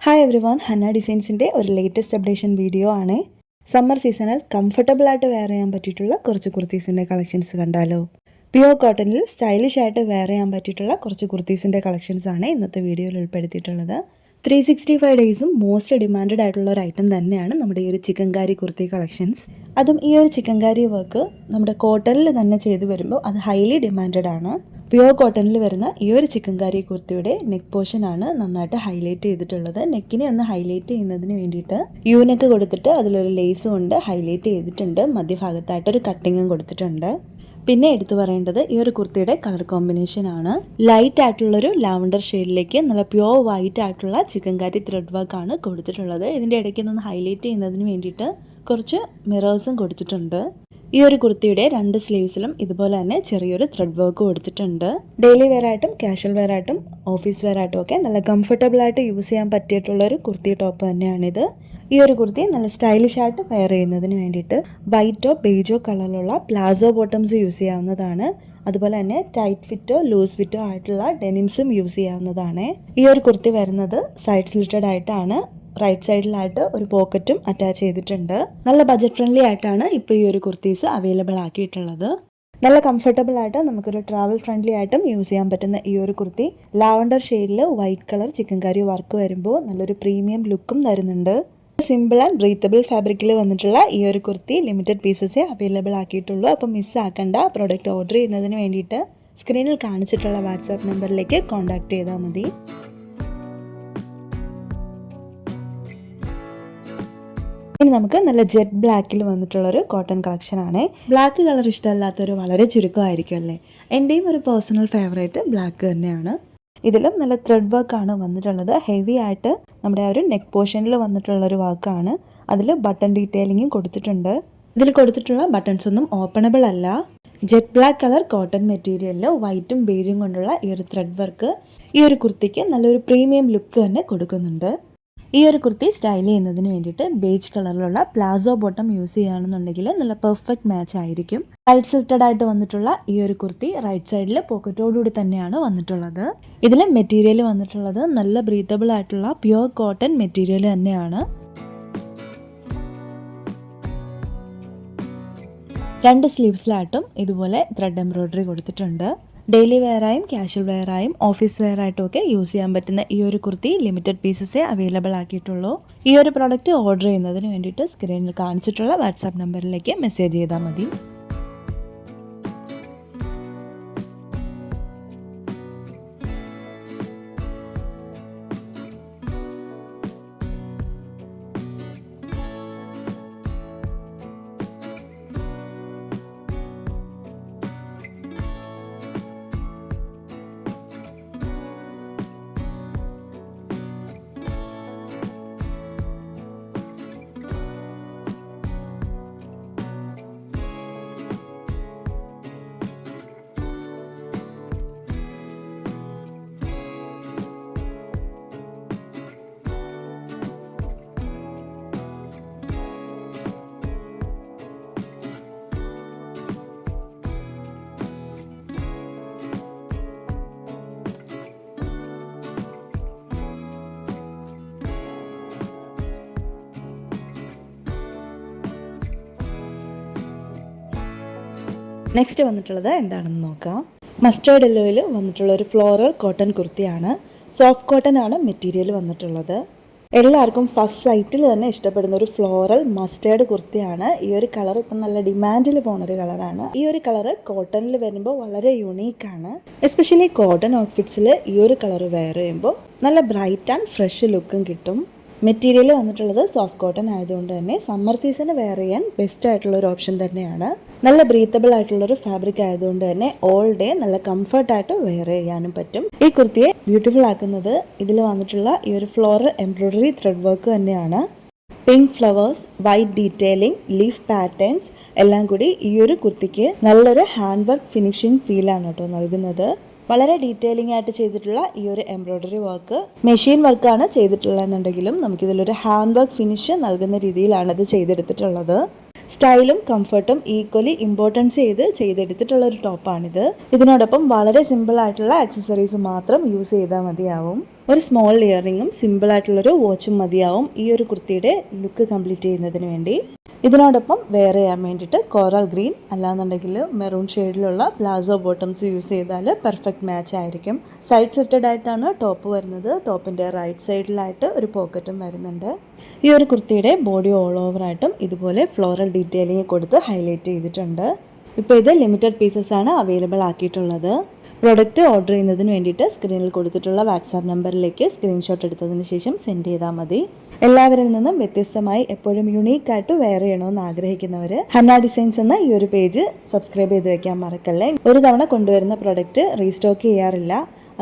Hi every one, Hannah ഡിസൈൻസിൻ്റെ ഒരു latest updation video ആണ്. Summer സീസണിൽ കംഫർട്ടബിളായിട്ട് വെയർ ചെയ്യാൻ പറ്റിയിട്ടുള്ള കുറച്ച് കുർത്തീസിൻ്റെ കളക്ഷൻസ് കണ്ടാലോ. പ്യുവർ കോട്ടണിൽ സ്റ്റൈലിഷ് ആയിട്ട് വെയർ ചെയ്യാൻ പറ്റിയിട്ടുള്ള കുറച്ച് കുർത്തീസിൻ്റെ കളക്ഷൻസ് ആണ് ഇന്നത്തെ വീഡിയോയിൽ ഉൾപ്പെടുത്തിയിട്ടുള്ളത്. 365 ഡേയ്സും മോസ്റ്റ് ഡിമാൻഡഡ് ആയിട്ടുള്ള ഒരു ഐറ്റം തന്നെയാണ് നമ്മുടെ ഈ ഒരു ചിക്കൻകാരി കുർത്തി കളക്ഷൻസ്. അതും ഈ ഒരു ചിക്കൻകാരി വർക്ക് നമ്മുടെ കോട്ടണിൽ തന്നെ ചെയ്തു വരുമ്പോൾ അത് ഹൈലി ഡിമാൻഡഡ് ആണ്. പ്യുവർ കോട്ടണിൽ വരുന്ന ഈ ഒരു ചിക്കൻകാരി കുർത്തിയുടെ നെക്ക് പോർഷൻ ആണ് നന്നായിട്ട് ഹൈലൈറ്റ് ചെയ്തിട്ടുള്ളത്. നെക്കിനെ ഒന്ന് ഹൈലൈറ്റ് ചെയ്യുന്നതിന് വേണ്ടിയിട്ട് നെക്ക് കൊടുത്തിട്ട് അതിലൊരു ലേസ് കൊണ്ട് ഹൈലൈറ്റ് ചെയ്തിട്ടുണ്ട്. മധ്യഭാഗത്തായിട്ടൊരു കട്ടിങ്ങും കൊടുത്തിട്ടുണ്ട്. പിന്നെ എടുത്തു പറയേണ്ടത് ഈ ഒരു കുർത്തിയുടെ കളർ കോമ്പിനേഷൻ ആണ്. ലൈറ്റ് ആയിട്ടുള്ളൊരു ലാവൻഡർ ഷെയ്ഡിലേക്ക് നല്ല പ്യുവർ വൈറ്റ് ആയിട്ടുള്ള ചിക്കൻകാരി ത്രെഡ് വർക്ക് ആണ് കൊടുത്തിട്ടുള്ളത്. ഇതിൻ്റെ ഇടയ്ക്ക് നിന്ന് ഹൈലൈറ്റ് ചെയ്യുന്നതിന് വേണ്ടിയിട്ട് കുറച്ച് മിറേഴ്സും കൊടുത്തിട്ടുണ്ട്. ഈ ഒരു കുർത്തിയുടെ രണ്ട് സ്ലീവ്സിലും ഇതുപോലെ തന്നെ ചെറിയൊരു ത്രെഡ് വർക്ക് കൊടുത്തിട്ടുണ്ട്. ഡെയിലി വെയർ ആയിട്ടും കാഷ്വൽ വെയർ ആയിട്ടും ഓഫീസ് വെയർ ആയിട്ടും ഒക്കെ നല്ല കംഫർട്ടബിൾ ആയിട്ട് യൂസ് ചെയ്യാൻ പറ്റിയിട്ടുള്ള ഒരു കുർത്തി ടോപ്പ് തന്നെയാണിത്. ഈ ഒരു കുർത്തി നല്ല സ്റ്റൈലിഷ് ആയിട്ട് വെയർ ചെയ്യുന്നതിന് വേണ്ടിയിട്ട് വൈറ്റോ ബേജോ കളറിലുള്ള പ്ലാസോ ബോട്ടംസ് യൂസ് ചെയ്യാവുന്നതാണ്. അതുപോലെ തന്നെ ടൈറ്റ് ഫിറ്റോ ലൂസ് ഫിറ്റോ ആയിട്ടുള്ള ഡെനിംസും യൂസ് ചെയ്യാവുന്നതാണ്. ഈ ഒരു കുർത്തി വരുന്നത് സൈഡ് സ്ലിറ്റഡ് ആയിട്ടാണ്. റൈറ്റ് സൈഡിലായിട്ട് ഒരു പോക്കറ്റും അറ്റാച്ച് ചെയ്തിട്ടുണ്ട്. നല്ല ബജറ്റ് ഫ്രണ്ട്ലി ആയിട്ടാണ് ഇപ്പോൾ ഈ ഒരു കുർത്തീസ് അവൈലബിൾ ആക്കിയിട്ടുള്ളത്. നല്ല കംഫർട്ടബിൾ ആയിട്ട് നമുക്കൊരു ട്രാവൽ ഫ്രണ്ട്ലി ആയിട്ടും യൂസ് ചെയ്യാൻ പറ്റുന്ന ഈ ഒരു കുർത്തി ലാവൻഡർ ഷെയ്ഡിൽ വൈറ്റ് കളർ ചിക്കൻകാരി വർക്ക് വരുമ്പോൾ നല്ലൊരു പ്രീമിയം ലുക്കും തരുന്നുണ്ട്. സിമ്പിൾ ആൻഡ് ബ്രീത്തബിൾ ഫാബ്രിക്കിൽ വന്നിട്ടുള്ള ഈ ഒരു കുർത്തി ലിമിറ്റഡ് പീസസേ അവൈലബിൾ ആക്കിയിട്ടുള്ളൂ. അപ്പം മിസ്സാക്കേണ്ട. പ്രോഡക്റ്റ് ഓർഡർ ചെയ്യുന്നതിന് വേണ്ടിയിട്ട് സ്ക്രീനിൽ കാണിച്ചിട്ടുള്ള വാട്സാപ്പ് നമ്പറിലേക്ക് കോൺടാക്ട് ചെയ്താൽ മതി. ഇനി നമുക്ക് നല്ല ജെറ്റ് ബ്ലാക്കിൽ വന്നിട്ടുള്ളൊരു കോട്ടൺ കളക്ഷൻ ആണ്. ബ്ലാക്ക് കളർ ഇഷ്ടമല്ലാത്തൊരു വളരെ ചുരുക്കമായിരിക്കും അല്ലേ. എൻ്റെയും ഒരു പേഴ്സണൽ ഫേവറേറ്റ് ബ്ലാക്ക് തന്നെയാണ്. ഇതിലും നല്ല ത്രെഡ് വർക്കാണ് വന്നിട്ടുള്ളത്. ഹെവി ആയിട്ട് നമ്മുടെ ആ ഒരു നെക്ക് പോർഷനിൽ വന്നിട്ടുള്ളൊരു വർക്കാണ്. അതിൽ ബട്ടൺ ഡീറ്റെയിലിങ്ങും കൊടുത്തിട്ടുണ്ട്. ഇതിൽ കൊടുത്തിട്ടുള്ള ബട്ടൺസ് ഒന്നും ഓപ്പണബിൾ അല്ല. ജെറ്റ് ബ്ലാക്ക് കളർ കോട്ടൺ മെറ്റീരിയലിൽ വൈറ്റും ബേജും കൊണ്ടുള്ള ഈ ഒരു ത്രെഡ് വർക്ക് ഈ ഒരു കുർത്തിക്ക് നല്ലൊരു പ്രീമിയം ലുക്ക് തന്നെ കൊടുക്കുന്നുണ്ട്. ഈ ഒരു കുർത്തി സ്റ്റൈൽ ചെയ്യുന്നതിന് വേണ്ടിയിട്ട് ബേജ് കളറിലുള്ള പ്ലാസോ ബോട്ടം യൂസ് ചെയ്യുകയാണെന്നുണ്ടെങ്കിൽ നല്ല പെർഫെക്റ്റ് മാച്ച് ആയിരിക്കും. റൈറ്റ് സ്ലിറ്റഡ് ആയിട്ട് വന്നിട്ടുള്ള ഈ ഒരു കുർത്തി റൈറ്റ് സൈഡിൽ പോക്കറ്റോടുകൂടി തന്നെയാണ് വന്നിട്ടുള്ളത്. ഇതിൽ മെറ്റീരിയൽ വന്നിട്ടുള്ളത് നല്ല ബ്രീത്തബിൾ ആയിട്ടുള്ള പ്യുവർ കോട്ടൺ മെറ്റീരിയൽ തന്നെയാണ്. രണ്ട് സ്ലീവ്സിലായിട്ടും ഇതുപോലെ ത്രെഡ് എംബ്രോയിഡറി കൊടുത്തിട്ടുണ്ട്. ഡെയിലി വെയറായും കാഷ്വൽ വെയറായും ഓഫീസ് വെയറായിട്ടും ഒക്കെ യൂസ് ചെയ്യാൻ പറ്റുന്ന ഈ ഒരു കുർത്തി ലിമിറ്റഡ് പീസസേ അവൈലബിൾ ആക്കിയിട്ടുള്ളൂ. ഈ ഒരു പ്രോഡക്റ്റ് ഓർഡർ ചെയ്യുന്നതിന് വേണ്ടിയിട്ട് സ്ക്രീനിൽ കാണിച്ചിട്ടുള്ള വാട്സാപ്പ് നമ്പറിലേക്ക് മെസ്സേജ് ചെയ്താൽ മതി. നെക്സ്റ്റ് വന്നിട്ടുള്ളത് എന്താണെന്ന് നോക്കാം. മസ്റ്റേർഡ് യെല്ലോയിൽ വന്നിട്ടുള്ള ഒരു ഫ്ലോറൽ കോട്ടൺ കുർത്തിയാണ്. സോഫ്റ്റ് കോട്ടൺ ആണ് മെറ്റീരിയൽ വന്നിട്ടുള്ളത്. എല്ലാവർക്കും ഫസ്റ്റ് സൈറ്റിൽ തന്നെ ഇഷ്ടപ്പെടുന്ന ഒരു ഫ്ലോറൽ മസ്റ്റേർഡ് കുർത്തിയാണ്. ഈ ഒരു കളർ ഇപ്പം നല്ല ഡിമാൻഡിൽ പോണൊരു കളറാണ്. ഈ ഒരു കളർ കോട്ടണിൽ വരുമ്പോൾ വളരെ യുണീക്കാണ്. എസ്പെഷ്യലി കോട്ടൺ ഔട്ട്ഫിറ്റ്സിൽ ഈ ഒരു കളർ വെയർ ചെയ്യുമ്പോൾ നല്ല ബ്രൈറ്റ് ആൻഡ് ഫ്രഷ് ലുക്കും കിട്ടും. മെറ്റീരിയൽ വന്നിട്ടുള്ളത് സോഫ്റ്റ് കോട്ടൺ ആയതുകൊണ്ട് തന്നെ സമ്മർ സീസണ് വെയർ ചെയ്യാൻ ബെസ്റ്റ് ആയിട്ടുള്ള ഒരു ഓപ്ഷൻ തന്നെയാണ്. നല്ല ബ്രീത്തബിൾ ആയിട്ടുള്ളൊരു ഫാബ്രിക് ആയതുകൊണ്ട് തന്നെ ഓൾ ഡേ നല്ല കംഫർട്ടായിട്ട് വെയർ ചെയ്യാനും പറ്റും. ഈ കുർത്തിയെ ബ്യൂട്ടിഫുൾ ആക്കുന്നത് ഇതിൽ വന്നിട്ടുള്ള ഈ ഒരു ഫ്ലോറൽ എംബ്രോയിഡറി ത്രെഡ് വർക്ക് തന്നെയാണ്. Pink flowers, white detailing, leaf patterns എല്ലാം കൂടി ഈ ഒരു കുർത്തിക്ക് നല്ലൊരു ഹാൻഡ് വർക്ക് ഫിനിഷിംഗ് ഫീലാണ് കേട്ടോ നൽകുന്നത്. വളരെ ഡീറ്റെയിലിംഗ് ആയിട്ട് ചെയ്തിട്ടുള്ള ഈ ഒരു എംബ്രോയിഡറി വർക്ക് മെഷീൻ വർക്കാണ് ചെയ്തിട്ടുള്ളതെന്നുണ്ടെങ്കിലും നമുക്കിതിലൊരു ഹാൻഡ് വർക്ക് ഫിനിഷ് നൽകുന്ന രീതിയിലാണ് ഇത് ചെയ്തെടുത്തിട്ടുള്ളത്. സ്റ്റൈലും കംഫർട്ടും ഈക്വലി ഇമ്പോർട്ടൻസ് ചെയ്തെടുത്തിട്ടുള്ള ഒരു ടോപ്പാണിത്. ഇതിനോടൊപ്പം വളരെ സിമ്പിൾ ആയിട്ടുള്ള ആക്സസറീസ് മാത്രം യൂസ് ചെയ്താൽ മതിയാവും. ഒരു സ്മോൾ ഇയറിങ്ങും സിമ്പിളായിട്ടുള്ളൊരു വാച്ചും മതിയാവും ഈ ഒരു കുർത്തിയുടെ ലുക്ക് കംപ്ലീറ്റ് ചെയ്യുന്നതിന് വേണ്ടി. ഇതിനോടൊപ്പം വെയർ ചെയ്യാൻ വേണ്ടിയിട്ട് കോറൽ ഗ്രീൻ അല്ലാന്നുണ്ടെങ്കിൽ മെറൂൺ ഷെയ്ഡിലുള്ള പ്ലാസോ ബോട്ടംസ് യൂസ് ചെയ്താൽ പെർഫെക്റ്റ് മാച്ച് ആയിരിക്കും. സൈഡ് സെറ്റഡ് ആയിട്ടാണ് ടോപ്പ് വരുന്നത്. ടോപ്പിൻ്റെ റൈറ്റ് സൈഡിലായിട്ട് ഒരു പോക്കറ്റും വരുന്നുണ്ട്. ഈ ഒരു കുർത്തിയുടെ ബോഡി ഓൾ ഓവറായിട്ടും ഇതുപോലെ ഫ്ലോറൽ ഡീറ്റെയിലിംഗ് കൊടുത്ത് ഹൈലൈറ്റ് ചെയ്തിട്ടുണ്ട്. ഇപ്പോൾ ഇത് ലിമിറ്റഡ് പീസസ് ആണ് അവൈലബിൾ ആക്കിയിട്ടുള്ളത്. പ്രൊഡക്റ്റ് ഓർഡർ ചെയ്യുന്നതിന് വേണ്ടിയിട്ട് സ്ക്രീനിൽ കൊടുത്തിട്ടുള്ള വാട്സാപ്പ് നമ്പറിലേക്ക് സ്ക്രീൻഷോട്ട് എടുത്തതിന് ശേഷം സെൻഡ് ചെയ്താൽ മതി. എല്ലാവരിൽ നിന്നും വ്യത്യസ്തമായി എപ്പോഴും യുണീക്കായിട്ട് വെയർ ചെയ്യണമെന്ന് ആഗ്രഹിക്കുന്നവർ ഹന്ന ഡിസൈൻസ് എന്ന ഈ ഒരു പേജ് സബ്സ്ക്രൈബ് ചെയ്ത് വെക്കാൻ മറക്കല്ലേ. ഒരു തവണ കൊണ്ടുവരുന്ന പ്രൊഡക്റ്റ് റീസ്റ്റോക്ക് ചെയ്യാറില്ല.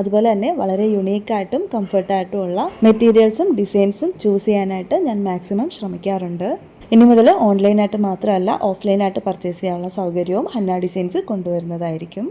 അതുപോലെ തന്നെ വളരെ യുണീക്കായിട്ടും കംഫർട്ടായിട്ടും ഉള്ള മെറ്റീരിയൽസും ഡിസൈൻസും ചൂസ് ചെയ്യാനായിട്ട് ഞാൻ മാക്സിമം ശ്രമിക്കാറുണ്ട്. ഇനി മുതൽ ഓൺലൈനായിട്ട് മാത്രമല്ല ഓഫ്ലൈനായിട്ട് പർച്ചേസ് ചെയ്യാനുള്ള സൗകര്യവും ഹന്ന ഡിസൈൻസ് കൊണ്ടുവരുന്നതായിരിക്കും.